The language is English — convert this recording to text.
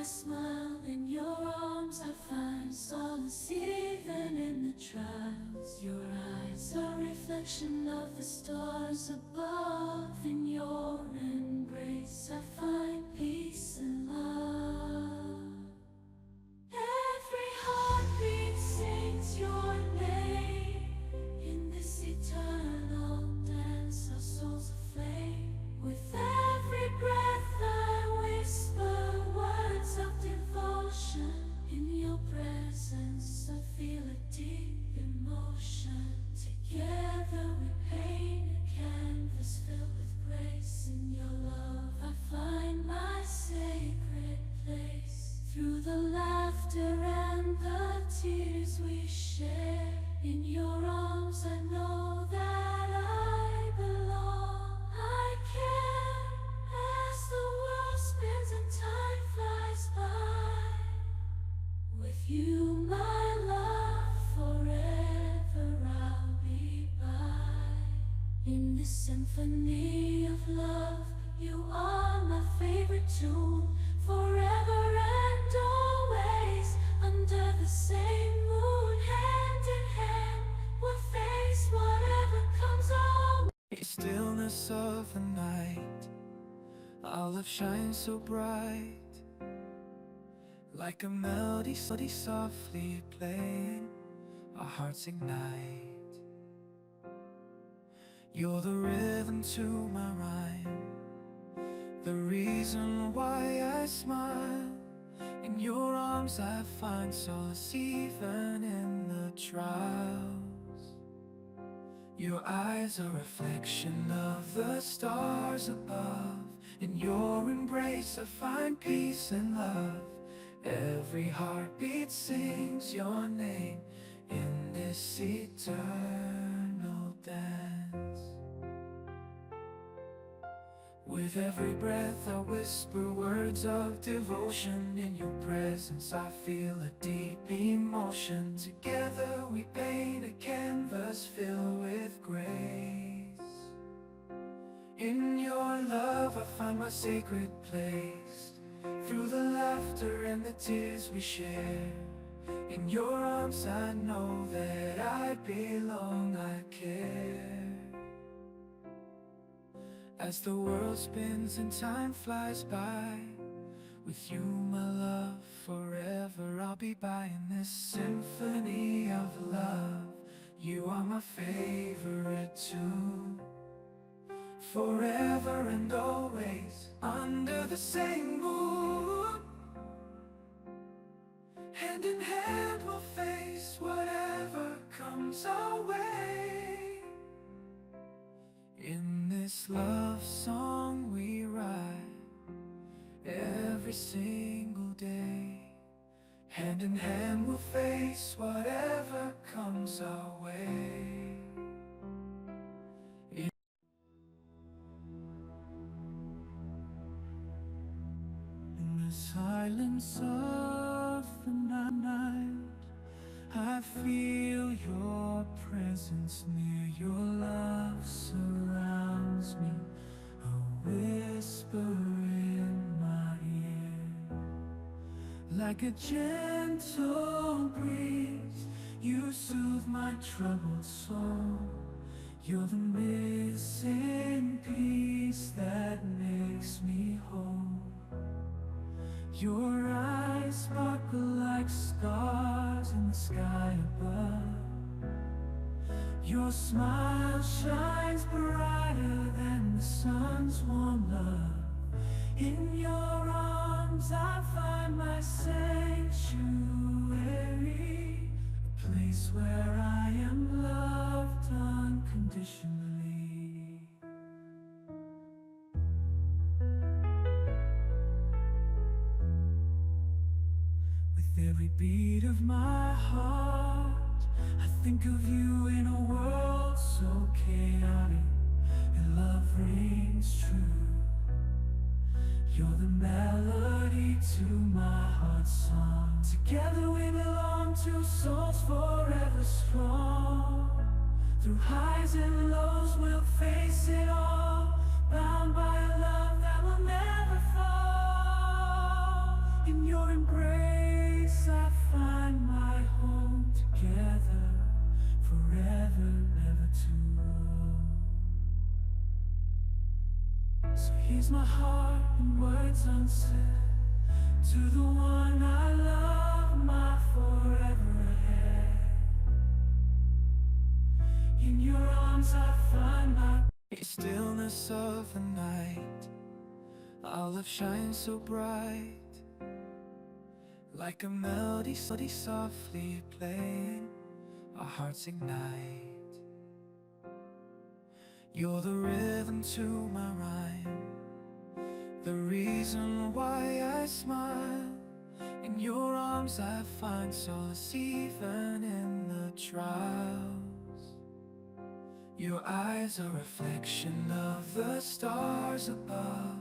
smile, in your arms I find solace even in the trials. Your eyes are a reflection of the stars above. In your embrace I find peace and love. Every heartbeat sings your name. In this eternal dance our souls aflame. With every breath I whisper words of devotion. In your presence I feel a deep emotion. Together we paint a canvas filled with grace. In your love I find my sacred place. Through the laughter and the tears we share, in your arms I know that I belong. I care as the world spins and time flies by. With you, my love, forever I'll be by. In this symphony of love, you are my favorite tune. Forever and always, under the same moon, hand in hand, we'll face whatever comes our way. In the stillness of the night, our love shines so bright, like a melody softly playing, our hearts ignite. You're the rhythm to my rhyme, the reason why I smile. In your arms I find solace even in the trials. Your eyes are a reflection of the stars above. In your embrace I find peace and love. Every heartbeat sings your name in this eternal dance. With every breath I whisper words of devotion. In your presence I feel a deep emotion. Together we paint a canvas filled with grace. In your love I find my sacred place. Through the laughter and the tears we share, in your arms I know that I belong, I care. As the world spins and time flies by, with you, my love, forever I'll be by. In this symphony of love, you are my favorite tune. Forever and always, under the same moon, hand in hand we'll face whatever comes our way. In this love song we write every single day. Hand in hand we'll face whatever comes our way. In the silence of the night, I feel your presence near. Your love surrounds me, a whisper in my ear. Like a gentle breeze, you soothe my troubled soul. You're the missing piece that makes me whole. Your eyes sparkle like stars in the sky above. Your smile shines brighter than the sun's warm love. In your arms I find my sanctuary, a place where I am loved unconditionally. Every beat of my heart, I think of you in a world so chaotic. Your love rings true. You're the melody to my heart's song. Together we belong, two souls forever strong. Through highs and lows we'll face it all, bound by a love that will never fall. In your So here's my heart in words unsaid, to the one I love, my forever ahead. In your arms I find my stillness of the night. Our love shines so bright, like a melody softly playing, our hearts ignite. You're the rhythm to my rhyme, the reason why I smile. In your arms I find solace even in the trials. Your eyes are a reflection of the stars above.